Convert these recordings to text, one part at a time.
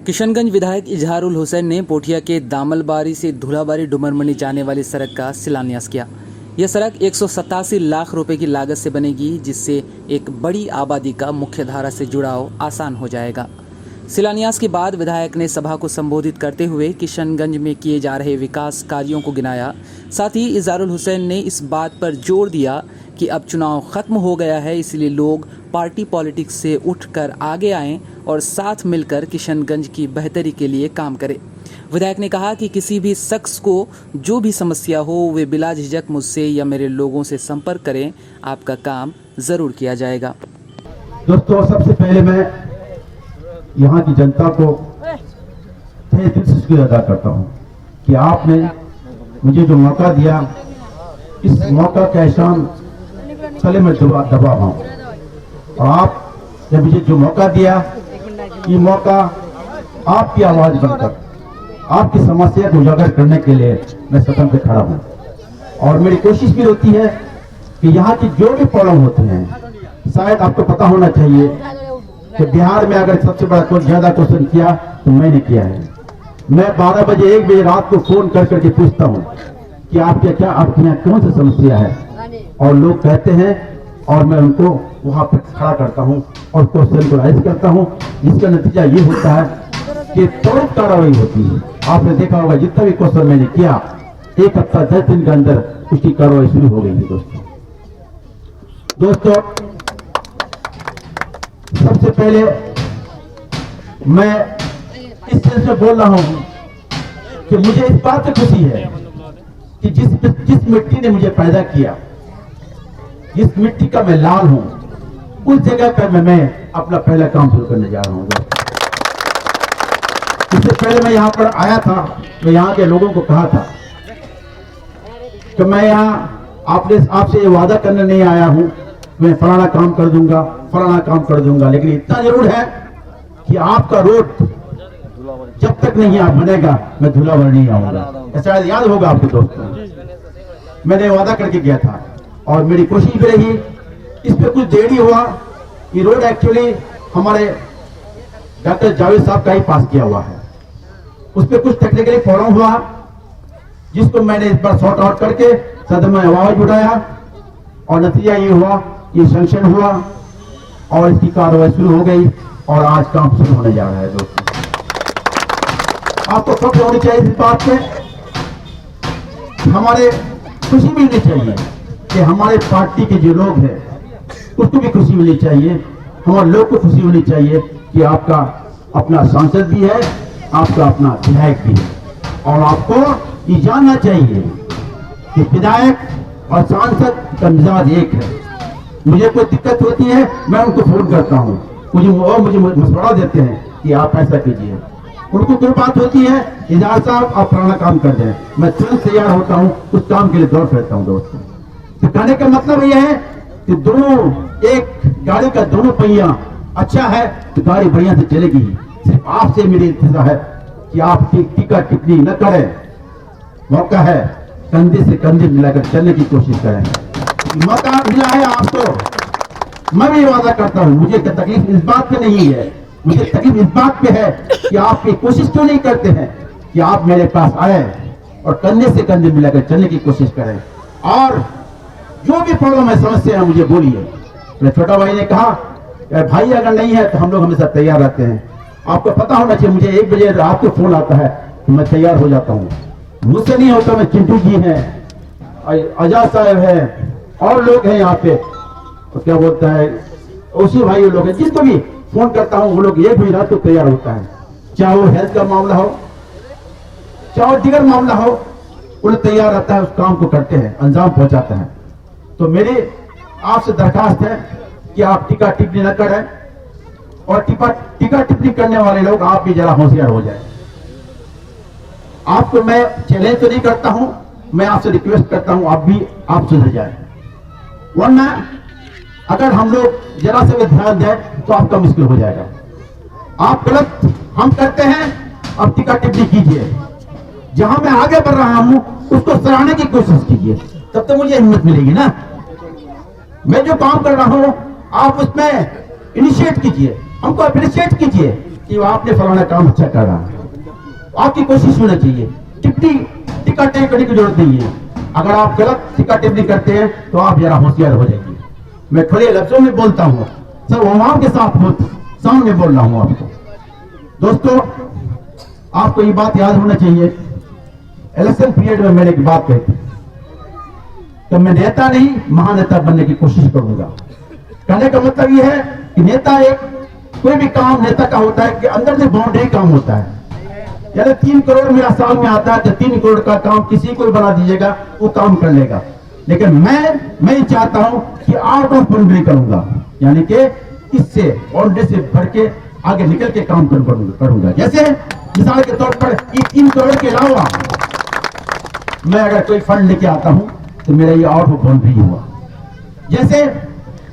किशनगंज विधायक इजहारुल हुसैन ने पोठिया के दामलबारी से धुलाबारी डुमरमनी जाने वाली सड़क का शिलान्यास किया। यह सड़क 187 लाख रुपए की लागत से बनेगी, जिससे एक बड़ी आबादी का मुख्यधारा से जुड़ाव आसान हो जाएगा। शिलान्यास के बाद विधायक ने सभा को संबोधित करते हुए किशनगंज में किए जा रहे विकास कार्यों को गिनाया। साथ ही इजहारुल हुसैन ने इस बात पर जोर दिया कि अब चुनाव खत्म हो गया है, इसलिए लोग पार्टी पॉलिटिक्स से उठकर आगे आएं और साथ मिलकर किशनगंज की बेहतरी के लिए काम करें। विधायक ने कहा कि किसी भी शख्स को जो भी समस्या हो वे बिला झिझक मुझसे या मेरे लोगों से संपर्क करें, आपका काम जरूर किया जाएगा। दोस्तों, सबसे पहले मैं यहाँ की जनता को तहे दिल से शुक्रिया अदा करता हूँ कि आपने मुझे जो मौका दिया, इस मौका का एहसान तले में दबा हूँ। और आप ने मुझे जो मौका दिया, ये मौका आपकी आवाज बनकर आपकी समस्या को उजागर करने के लिए मैं सदन पे खड़ा हूँ। और मेरी कोशिश भी होती है कि यहाँ की जो भी प्रॉब्लम होते हैं, शायद आपको पता होना चाहिए कि बिहार में अगर सबसे बड़ा कुछ ज्यादा क्वेश्चन किया तो मैंने किया है। मैं 12 बजे 1 बजे रात को फोन कर करके पूछता हूँ कि आपके यहाँ कौन सी समस्या है, और लोग कहते हैं और मैं उनको वहां पर खड़ा करता हूं और क्वेश्चन को राइज करता हूं, जिसका नतीजा ये होता है कि त्वरित कार्रवाई होती है। आपने देखा होगा जितना भी क्वेश्चन मैंने किया, 1 हफ्ता 10 दिन के अंदर उसकी कार्रवाई शुरू हो गई है। दोस्तों, सबसे पहले मैं इस सेंस में बोल रहा हूं कि मुझे इस बात से खुशी है कि जिस मिट्टी ने मुझे पैदा किया, जिस मिट्टी का मैं लाल हूं, उस जगह पर मैं अपना पहला काम शुरू करने जा रहा हूं। इससे पहले मैं यहां पर आया था, मैं यहां के लोगों को कहा था कि मैं यहां आपसे ये वादा करने नहीं आया हूं, मैं फलाना काम कर दूंगा, फलाना काम कर दूंगा, लेकिन इतना जरूर है कि आपका रोड जब तक नहीं आप बनेगा, मैं धुलाबारी नहीं आऊंगा। शायद याद होगा आपको दोस्तों, मैंने वादा करके गया था और मेरी कोशिश भी रही। इस पे कुछ देरी हुआ। ये रोड एक्चुअली हमारे डॉक्टर जावेद साहब का ही पास किया हुआ है। उस पे कुछ टेक्निकली प्रॉब्लम हुआ, जिसको मैंने इस बार सॉर्ट आउट करके सदन में आवाज उठाया और नतीजा ये हुआ, ये सैंक्शन हुआ और इसकी कार्रवाई शुरू हो गई और आज काम शुरू होने जा रहा है। दोस्तों, आपको फख्र होनी चाहिए इस बात पे, हमारे खुशी भी होनी चाहिए कि हमारे पार्टी के जो लोग हैं उसको भी खुशी मिलनी चाहिए, हमारे लोग को खुशी होनी चाहिए कि आपका अपना सांसद भी है, आपका अपना विधायक भी है। और आपको ये जानना चाहिए कि विधायक और सांसद का मिजाज एक है। मुझे कोई दिक्कत होती है, मैं उनको फोन करता हूँ, मुझे मशवरा देते हैं कि आप ऐसा कीजिए। उनको कोई बात होती है, इजहार साहब आप पुराना काम कर दें, मैं तुरंत तैयार होता हूँ, उस काम के लिए दौड़ फिरता हूँ। दोस्तों, तो कहने का मतलब यह है कि दोनों, एक गाड़ी का दोनों पहिया अच्छा है तो गाड़ी बढ़िया से चलेगी। सिर्फ आपसे मेरी इंतजार है कि आप टीका टिप्पणी न करें, मौका है कंधे से कंधे मिलाकर चलने की कोशिश करें। मौका मिला है आपको, मैं भी वादा करता हूं, मुझे तकलीफ इस बात पे नहीं है, मुझे तकलीफ इस बात पे है कि आप ये कोशिश क्यों नहीं करते हैं कि आप मेरे पास आए और कंधे से कंधे मिलाकर चलने की कोशिश करें। और जो भी प्रॉब्लम है, समस्या है, मुझे बोलिए। मेरे छोटा भाई ने कहा भाई अगर नहीं है तो हम लोग हमेशा तैयार रहते हैं। आपको पता होना चाहिए, मुझे 1 बजे रात को फोन आता है तो मैं तैयार हो जाता हूँ। मुझसे नहीं होता, मैं चिंटू जी हैं, आजाद साहब हैं और लोग हैं यहाँ पे, तो क्या बोलता है उसी भाई लोग हैं, जिसको भी फोन करता हूँ वो लोग 1 बजे रात को तैयार होता है। चाहे वो हेल्थ का मामला हो, चाहे वो दिगर मामला हो, वो तैयार रहता है, उस काम को करते हैं, अंजाम पहुंचाते हैं। तो मेरी आपसे दरखास्त है कि आप टीका टिप्पणी न करें और टीका टिप्पणी करने वाले लोग आप भी जरा होशियार हो जाए। आपको मैं चैलेंज तो नहीं करता हूं, मैं आपसे रिक्वेस्ट करता हूं आप सुधर जाए, वरना अगर हम लोग जरा से भी ध्यान दें तो आपका मुश्किल हो जाएगा। आप गलत हम करते हैं, अब टीका टिप्पणी कीजिए, जहां मैं आगे बढ़ रहा हूं उसको सराहने की कोशिश कीजिए, तब तो मुझे हिम्मत मिलेगी ना। मैं जो काम कर रहा हूं आप उसमें इनिशिएट कीजिए, हमको अप्रिशिएट कीजिए कि आपने फलाना काम अच्छा करा। आपकी कोशिश होनी चाहिए, टिक्का टेक करने की जरूरत नहीं है। अगर आप गलत टिक्का टिप्पणी करते हैं तो आप जरा होशियार हो जाएंगे। मैं खुले लफ्जों में बोलता हूँ, सब अवाम के साथ सामने बोल रहा हूँ आपको। दोस्तों, आपको ये बात याद होना चाहिए, इलेक्शन पीरियड में मैंने एक बात कही थी, तो मैं नेता नहीं महानेता बनने की कोशिश करूंगा। कहने का मतलब यह है कि नेता कोई भी काम नेता का होता है कि अंदर से बाउंड्री काम होता है। यानी 3 करोड़ मेरा साल में आता है तो 3 करोड़ का काम किसी को बना दीजिएगा, वो काम कर लेगा। लेकिन मैं चाहता हूं कि आउट ऑफ बाउंड्री करूंगा, यानी कि इससे बाउंड्री से भर के आगे निकल के काम करूंगा। जैसे मिसाल के तौर पर ये 3 करोड़ के अलावा मैं अगर कोई फंड लेके आता हूं तो मेरा ये आउट ऑफ बाउंड्री हुआ। जैसे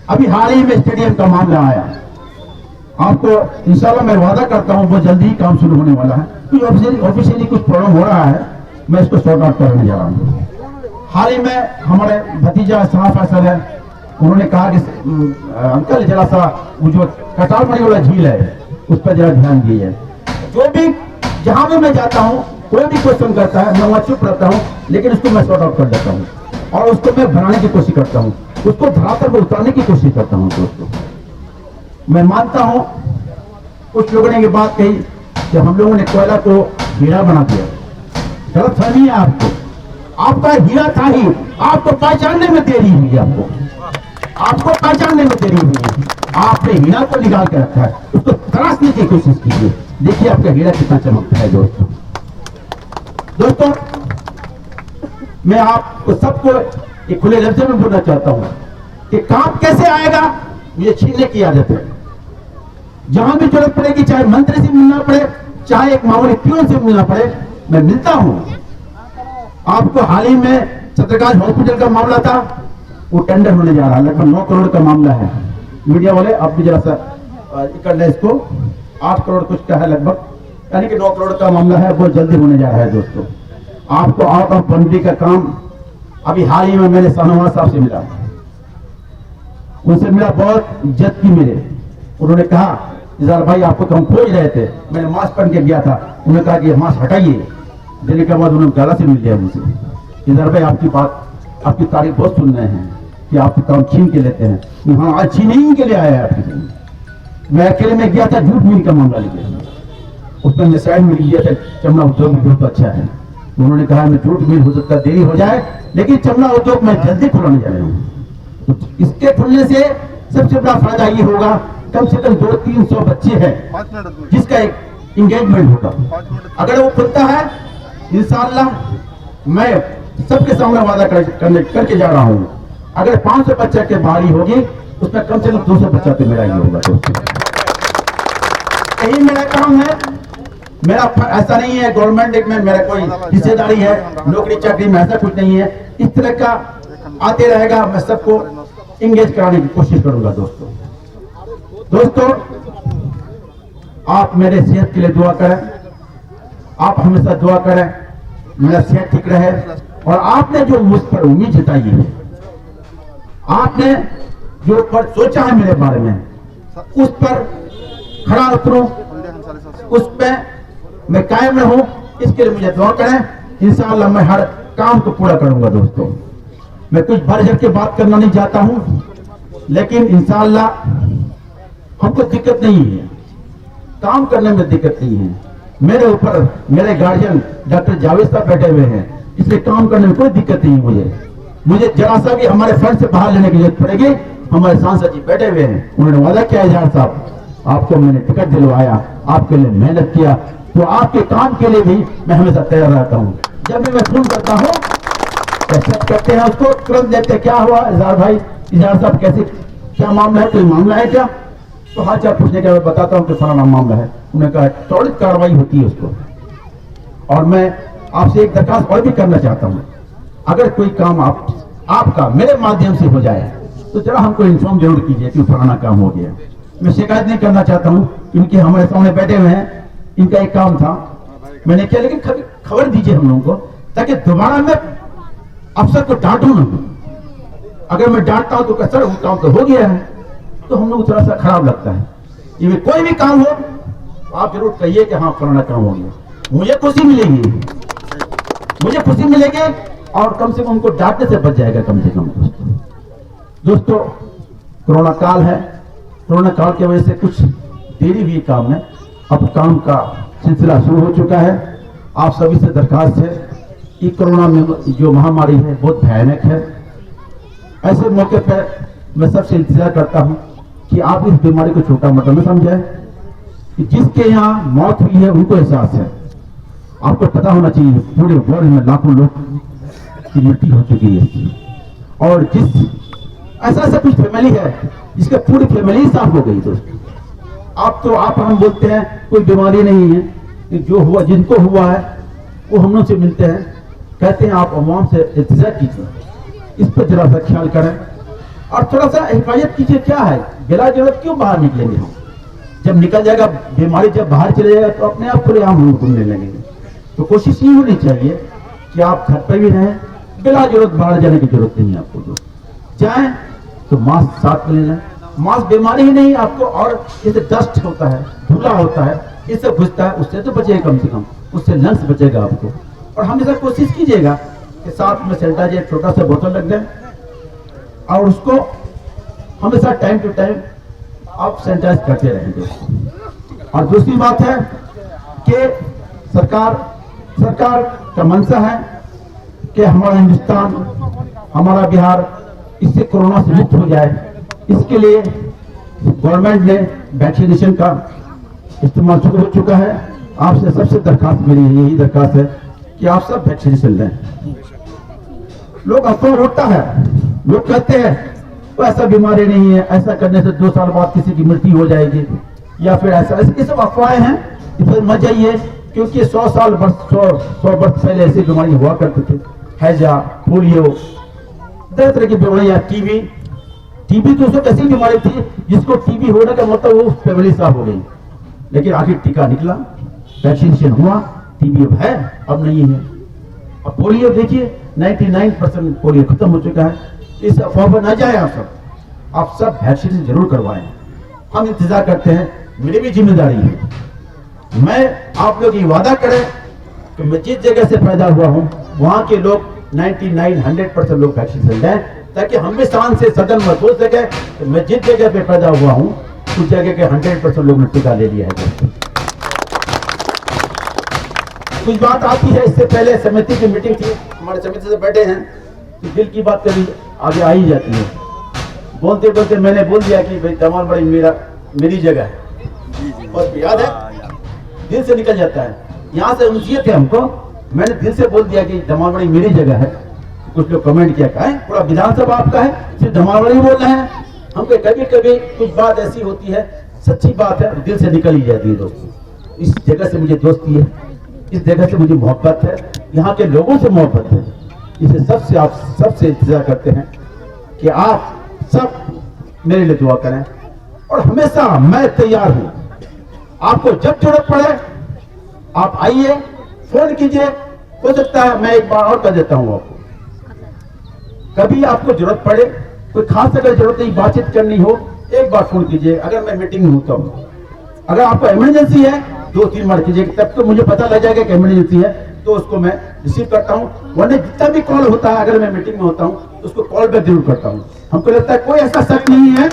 अभी हाल ही में स्टेडियम का मामला आया, आपको इंशाल्लाह मैं वादा करता हूं वो जल्दी ही काम शुरू होने वाला है। ऑफिशियली कुछ प्रॉब्लम हो रहा है, मैं इसको सॉर्ट आउट करने जा रहा हूं। हाल ही में हमारे भतीजा साहब फैसल है, उन्होंने कहा कि अंकल जरा सा वो जो कटारमढ़ी वाला झील है उस पर जरा ध्यान दीजिए। जो भी जहां भी मैं जाता हूं, कोई भी क्वेश्चन करता है, मैं वहां चुप रहता हूं, लेकिन उसको मैं सॉर्ट आउट कर देता हूं और उसको मैं बनाने की कोशिश करता हूं, उसको धरातल पर उतारने की कोशिश करता हूं। दोस्तों, मैं मानता हूं कुछ लोगों ने ये बात कही कि हम लोगों ने कोयला को हीरा बना दिया। गलत फहमी है आपको, आपका हीरा था ही, आपको पहचानने में देरी हुई है। आपको पहचानने में देरी हुई है। आपने हीरा को निकाल के रखा है, उसको तराशने की कोशिश कीजिए, देखिए आपका हीरा कितना चमकता है। दोस्तों, मैं आपको सबको एक खुले लफ्ज़ों में बोलना चाहता हूं कि काम कैसे आएगा, मुझे छीनने की आदत है। जहां भी जरूरत पड़ेगी, चाहे मंत्री से मिलना पड़े, चाहे एक मामूली प्यून से मिलना पड़े, मैं मिलता हूं। आपको हाल ही में छत्रकाज हॉस्पिटल का मामला था, वो टेंडर होने जा रहा है, लगभग 9 करोड़ का मामला है। मीडिया वाले आप भी जरा सा कर ले इसको, 8 करोड़ कुछ का है लगभग, यानी कि 9 करोड़ का मामला है, वो जल्दी होने जा रहा है। दोस्तों, आपको आउट ऑफ बाउंड्री का काम, अभी हाल ही में मैंने शाहनवाज साहब से मिला, उनसे मिला, बहुत इज्जत की मेरे। उन्होंने कहा इजहार भाई आपको तो हम खोज रहे थे, मैंने मास्क पहन के गया था, उन्होंने कहा कि मास्क हटाइए। देने के बाद उन्होंने गाला से मिल लिया मुझसे, इजहार भाई आपकी बात, आपकी तारीफ बहुत सुन रहे हैं कि आप काम छीन के लेते हैं। हाँ, आज छीन ही के लिए आया है आपके। मैं अकेले में गया था झूठ मिल का मामला लेके, उसमें मैं साइड मिल गया था, चमड़ा उद्योग भी बहुत अच्छा है। उन्होंने कहा मैं झूठ मिल हो सकता देरी हो जाए, लेकिन चमड़ा उद्योग मैं जल्दी खुलाने जा रहा हूँ। तो इसके खुलने से सबसे बड़ा फायदा ये होगा, कम से कम 200-300 बच्चे हैं जिसका एक इंगेजमेंट होगा। अगर वो खुलता है, इंशाअल्लाह मैं सबके सामने वादा करके जा रहा हूं, अगर 500 बच्चे के बारी होगी, उसमें कम से कम 200 बच्चा तो मेरा ही होगा। यही मेरा काम है। मेरा ऐसा नहीं है गवर्नमेंट में मेरा कोई हिस्सेदारी है, नौकरी चाकरी में ऐसा कुछ नहीं है। इस तरह का आते रहेगा, मैं सबको इंगेज कराने की कोशिश करूंगा। दोस्तों, आप मेरे सेहत के लिए दुआ करें, आप हमेशा दुआ करें मेरा सेहत ठीक रहे, और आपने जो मुझ पर उम्मीद जताई है, आपने जो पर सोचा है मेरे बारे में, उस पर खड़ा उतरूं, उस पर मैं कायम रहूं, इसके लिए मुझे दुआ करें। इंशाअल्लाह मैं हर काम को पूरा करूंगा। दोस्तों, मैं कुछ भर झट के बात करना नहीं चाहता हूं, लेकिन इंशाअल्लाह हमको दिक्कत नहीं है, काम करने में दिक्कत नहीं है। मेरे ऊपर मेरे गार्जियन डॉक्टर जावेद साहब बैठे हुए हैं, इसलिए काम करने में कोई दिक्कत नहीं है मुझे जरा सा भी हमारे फंड से बाहर लेने की जरूरत पड़ेगी। हमारे सांसद जी बैठे हुए हैं, उन्होंने वादा किया इजहार साहब, आपको मैंने टिकट दिलवाया, आपके लिए मेहनत किया, तो आपके काम के लिए भी मैं हमेशा तैयार रहता हूँ। जब भी मैं फोन करता हूँ, एक्सेप्ट करते हैं उसको, तुरंत देखते क्या हुआ इजहार भाई, इजहार साहब कैसे, क्या मामला है, कोई मामला है क्या? तो हाल चाल पूछने के बाद बताता हूँ कि फलाना मामला है। उन्होंने कहा त्वरित कार्रवाई होती है उसको। और मैं आपसे एक दरखास्त और भी करना चाहता हूँ, अगर कोई काम आपका मेरे माध्यम से हो जाए तो जरा हमको इन्फॉर्म जरूर कीजिए कि फलाना काम हो गया। मैं शिकायत नहीं करना चाहता हूँ, क्योंकि हमारे सामने बैठे हुए हैं, इनका एक काम था मैंने किया, लेकिन खबर दीजिए हम लोगों को, ताकि दोबारा मैं अफसर को डांटू ना। अगर मैं डांटता हूं तो सर वो काम तो हो गया है, तो हम लोग थोड़ा सा खराब लगता है। ये कोई भी काम हो, आप जरूर कहिए कि हाँ कोरोना कम हो गया, मुझे खुशी मिलेगी, मुझे खुशी मिलेगी और कम से कम उनको डांटने से बच जाएगा कम से कम। दोस्तों कोरोना काल है, कोरोना काल की वजह से कुछ देरी हुई काम में, अब काम का सिलसिला शुरू हो चुका है। आप सभी से दरखास्त है कि कोरोना में जो महामारी है बहुत भयानक है। ऐसे मौके पर मैं सबसे इंतजार करता हूं कि आप इस बीमारी को छोटा मोटा न समझें, कि जिसके यहाँ मौत हुई है उनको एहसास है। आपको पता होना चाहिए पूरे वर्ल्ड में लाखों लोग की मृत्यु हो चुकी है, और जिस ऐसा कुछ फैमिली है जिसके पूरी फैमिली साफ हो गई। दोस्तों आप हम बोलते हैं कोई बीमारी नहीं है, कि जो हुआ जिनको हुआ है वो हम लोग से मिलते हैं, कहते हैं आप अवाम से इंतजार कीजिए, इस पर जरा सा ख्याल करें और थोड़ा सा हिफाजत कीजिए। क्या है, बिला जरूरत क्यों बाहर निकलेंगे हम? जब निकल जाएगा बीमारी, जब बाहर चले जाएगा तो अपने आप खुले आम घूमने लगेंगे। तो कोशिश ये होनी चाहिए कि आप घर पर भी रहें, बिला जरूरत बाहर जाने की जरूरत नहीं है आपको। चाहे तो मास्क साथ में लेना, मास्क बीमारी ही नहीं आपको, और जैसे डस्ट होता है, धूला होता है, इससे घुसता है, उससे तो बचेगा कम से कम, उससे लंग्स बचेगा आपको। और हमेशा कोशिश कीजिएगा कि साथ में सैनिटाइजर छोटा सा बोतल रख दें और उसको हमेशा टाइम टू टाइम आप सैनिटाइज करते रहेंगे। और दूसरी बात है कि सरकार का मंशा है कि हमारा हिंदुस्तान, हमारा बिहार इससे कोरोना से मुक्त हो जाए। इसके लिए गवर्नमेंट ने वैक्सीनेशन का इस्तेमाल शुरू हो चुका है। आपसे सबसे दरखास्त, मेरी यही दरखास्त है कि आप सब वैक्सीनेशन लें। लोग अफवाह उठता है, लोग कहते हैं तो ऐसा बीमारी नहीं है, ऐसा करने से 2 साल बाद किसी की मृत्यु हो जाएगी, या फिर ऐसा, ये सब अफवाहें हैं, इसमें मत जाइए, क्योंकि 100 वर्ष पहले ऐसी बीमारी हुआ करते थे, हैजा, पोलियो, तरह तरह की बीमारियां, टीबी तो उसको कैसी बीमारी थी जिसको टीबी होने का मतलब वो फैमिली साफ हो गई, लेकिन आखिर टीका निकला, वैक्सीनेशन हुआ, टीबी अब है, अब नहीं है। अब पोलियो देखिए 99% पोलियो खत्म हो चुका है। इस अफवाह पर न जाए, आप सब वैक्सीनेशन जरूर करवाएं। हम इंतजार करते हैं, मेरी भी जिम्मेदारी है, मैं आप लोग ये वादा करें कि मैं जिस जगह से पैदा हुआ हूं वहां के लोग 99-100% लोग वैक्सीनेशन लें, ताकि हम भी शान से सदन में बोल सके कि मैं जिस जगह पे पैदा हुआ हूं उस जगह के 100% लोग ने टीका ले लिया है। कुछ बात आती है, इससे पहले समिति की मीटिंग थी, हमारे समिति से बैठे हैं, तो दिल की बात कभी आगे आ ही जाती है। बोलते बोलते मैंने बोल दिया कि भाई दमालबाड़ी मेरी जगह है, और याद है दिल से निकल जाता है। यहाँ से उनसीयत थे हमको, मैंने दिल से बोल दिया कि दमालबाड़ी मेरी जगह है। कुछ लोग कमेंट किया, कहा है पूरा विधानसभा आपका है, सिर्फ दमालबाड़ी बोल रहे हैं। हमको कभी कभी कुछ बात ऐसी होती है, सच्ची बात है, दिल से निकल ही जाती है। दोस्तों इस जगह से मुझे दोस्ती है, इस जगह से मुझे मोहब्बत है, यहाँ के लोगों से मोहब्बत है। इसे सबसे आप सबसे इंतजार करते हैं कि आप सब मेरे लिए दुआ करें, और हमेशा मैं तैयार हूं। आपको जब जरूरत पड़े आप आइए, फोन कीजिए, हो सकता है मैं एक बार और कर देता हूं आपको। कभी आपको जरूरत पड़े, कोई खास अगर जरूरत नहीं, बातचीत करनी हो, एक बार फोन कीजिए। अगर मैं मीटिंग में होता हूं, अगर आपको इमरजेंसी है 2-3 बार कीजिए, तब तो मुझे पता लग जाएगा कि इमरजेंसी है, तो उसको मैं रिसीव करता हूं। वरना जितना भी कॉल होता है, अगर मैं मीटिंग में होता हूं तो उसको कॉल बैक जरूर करता हूं। हमको लगता है कोई ऐसा शक नहीं है,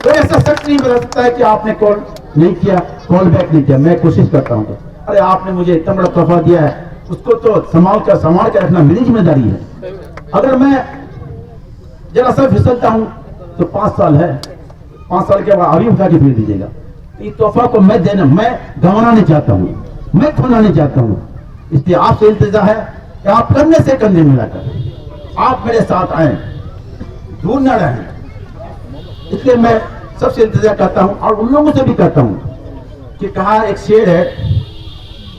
कोई ऐसा शक नहीं बता सकता है कि आपने कॉल नहीं किया, कॉल बैक नहीं किया। मैं कोशिश करता हूं, अरे आपने मुझे इतना बड़ा तोहफा दिया है, उसको तो संभाल के रखना मेरी जिम्मेदारी है। अगर मैं जरा सा फिसलता हूं तो 5 साल है, 5 साल के बाद अभी उठा के फिर दीजिएगा। इस तोहफा को मैं गंवाना नहीं चाहता हूं, मैं खोना नहीं चाहता हूं। इसलिए आपसे इंतजार है कि आप कंधे से कंधे मिलाकर आप मेरे साथ आए, दूर न रहें। इसलिए मैं सबसे इंतजार करता हूं, और उन लोगों से भी करता हूं कि कहा एक शेर है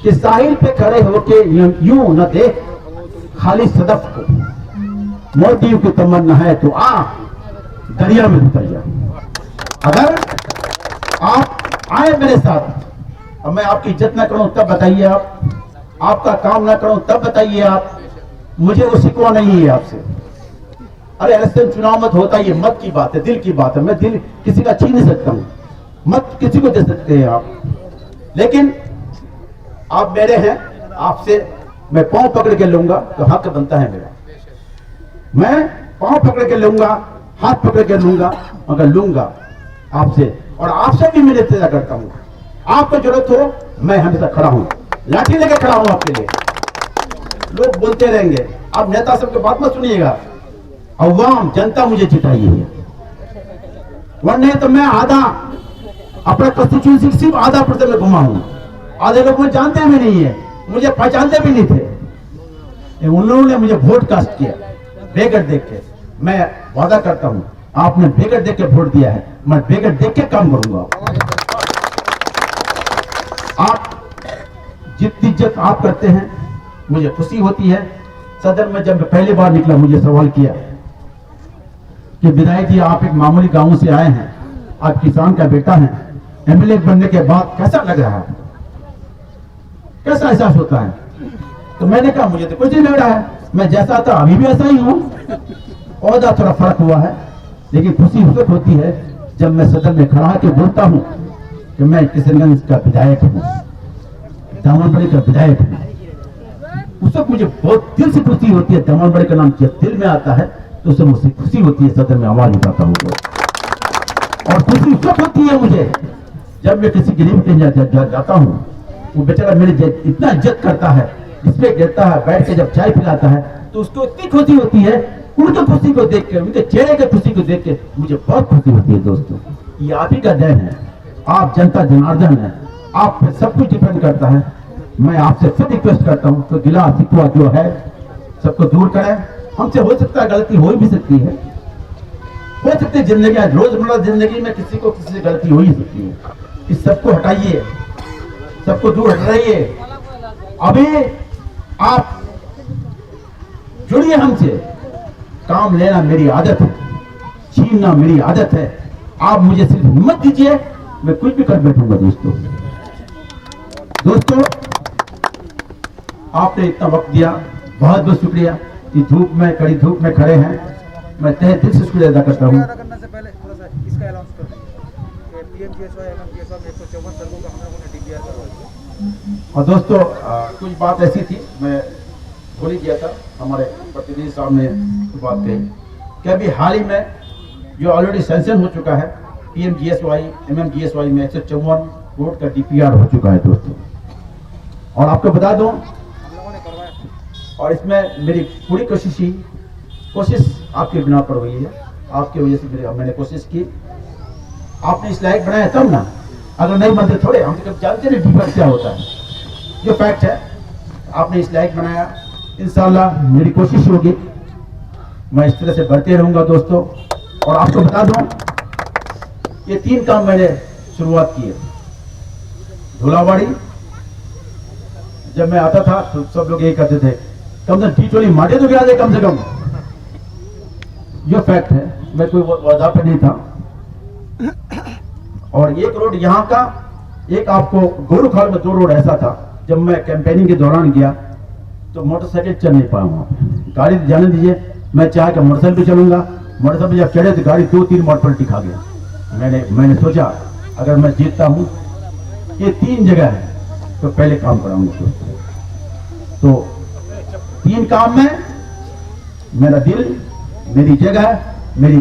कि साहिल पे खड़े होके यूं न देख खाली सदफ को, मोतियों की तमन्ना है तो आ दरिया में उतर जा। अगर आप आए मेरे साथ और मैं आपकी इज्जत ना करूं तब बताइए, आप आपका काम ना करूं तब बताइए आप, मुझे वो शिकवा नहीं है आपसे। अरे इलेक्शन चुनाव मत होता, ये मत की बात है, दिल की बात है। मैं दिल किसी का छीन नहीं सकता हूं, मत किसी को दे सकते हैं आप, लेकिन आप मेरे हैं, आपसे मैं पांव पकड़ के लूंगा तो हक बनता है मेरा। मैं पांव पकड़ के लूंगा, हाथ पकड़ के लूंगा, मगर लूंगा आपसे, और आपसे भी मैं निवेदन करता हूं, आपको जरूरत हो मैं हमेशा खड़ा हूं, लाठी लेके खड़ा हूं आपके लिए। लोग बोलते रहेंगे, आप नेता सबके बात मत सुनिएगा, अवाम जनता मुझे जिताई है, वरना तो मैं आधा अपना कंस्टिट्यूंसी सिर्फ आधा % में घुमा हूं, आधे लोग मुझे जानते भी नहीं है, मुझे पहचानते भी नहीं थे। उन लोगों ने मुझे वोट कास्ट किया बेगर देख के। मैं वादा करता हूं, आपने बेगर देख के वोट दिया है, मैं बेगर देख के काम करूंगा। आप जितनी इज्जत आप करते हैं मुझे खुशी होती है। सदन में जब पहली बार निकला मुझे सवाल किया कि विधायक जी आप एक मामूली गांव से आए हैं, आप किसान का बेटा हैं, एमएलए बनने के बाद कैसा लग रहा है, कैसा एहसास होता है? तो मैंने कहा मुझे तो कुछ नहीं लग रहा है, मैं जैसा था अभी भी ऐसा ही हूं, और थोड़ा फर्क हुआ है, लेकिन खुशी उस वक्त होती है जब मैं सदन में खड़ा होकर बोलता हूं कि मैं किशनगंज का विधायक हूं, दामनबड़ी का विधायक हूं। उस वक्त मुझे बहुत दिल से खुशी होती है। दामनबड़ी का नाम जब दिल में आता है तो उससे मुझसे खुशी होती है, सदन में आवाज उठाता हूं तो। और खुशी उस वक्त होती है मुझे जब मैं किसी गरीब के जाता हूं, वो बेचारा मेरी इतना इज्जत करता है, डिस्प्ले देता है, बैठ के जब चाय पिलाता है तो उसको इतनी खुशी होती है, उनकी खुशी को देख के, उनके चेहरे की खुशी को देख के मुझे बहुत खुशी होती है। दोस्तों, ये आप ही का देन है, आप जनता जनार्दन है, आप पे सब कुछ डिपेंड करता है। मैं आपसे फिर रिक्वेस्ट करता हूं तो गिला शिकवा जो है सबको दूर करें। हमसे हो सकता है गलती हो भी सकती है, हो सकती है जिंदगी, रोजमर्रा जिंदगी में किसी को किसी से गलती हो ही सकती है। इस सबको हटाइए, सबको दूर हटाइए। अभी आप जुड़िए हमसे, काम लेना मेरी आदत है, छीनना मेरी आदत है। आप मुझे सिर्फ हिम्मत दीजिए, मैं कुछ भी कर बैठूंगा। दोस्तों आपने इतना वक्त दिया, बहुत बहुत शुक्रिया। इस धूप में, कड़ी धूप में खड़े हैं, मैं तहे दिल से शुक्रिया अदा करता हूँ। करने से पहले थोड़ा सा इसका अनाउंस कर दें कि पीएमजीएसवाई एमएमजीएसवाई में 154 सड़कों का हम लोगों ने डीपीआर करवाया। और दोस्तों कुछ बात ऐसी थी, मैं भूल ही गया था, हमारे प्रतिनिधि साहब ने बात कही कि अभी हाल ही में जो ऑलरेडी सैंक्शन हो चुका है पीएमजीएसवाई एमएमजीएसवाई में 154 रोड का डीपीआर हो चुका है दोस्तों। और आपको बता दूं, हम लोगों ने करवाया, और इसमें मेरी पूरी कोशिश आपके बिना पर हुई है, आपकी वजह से मैंने कोशिश की। आपने इस लायक बनाया तब ना, अगर नहीं बनते थोड़े, हम तो जानते नहीं डीपीआर क्या होता है, जो फैक्ट है। आपने इस लायक बनाया, इंशाल्लाह मेरी कोशिश होगी, मैं इस तरह से बढ़ते रहूंगा दोस्तों। और आपको बता दूं, ये 3 काम मैंने शुरुआत की है। धुलावाड़ी जब मैं आता था तो सब लोग यही कहते थे, कम से कम टी20 माटे तो गिरा दे कम से कम, ये फैक्ट है, मैं कोई वादा पे नहीं था। और एक रोड यहाँ का, एक आपको गोरुखाल में 2 रोड ऐसा था, जब मैं कैंपेनिंग के दौरान गया तो मोटरसाइकिल चल नहीं पाया वहां पे, गाड़ी जाने दीजिए, मैं चाह के मोटरसाइकिल पे चलूंगा, मोटरसाइकिल जब चढ़े तो गाड़ी 2-3 मोड़ पलटी खा गया। मैंने सोचा अगर मैं जीतता हूं, ये 3 जगह है तो पहले काम कराऊंगा। तो 3 काम में मेरा दिल, मेरी जगह, मेरी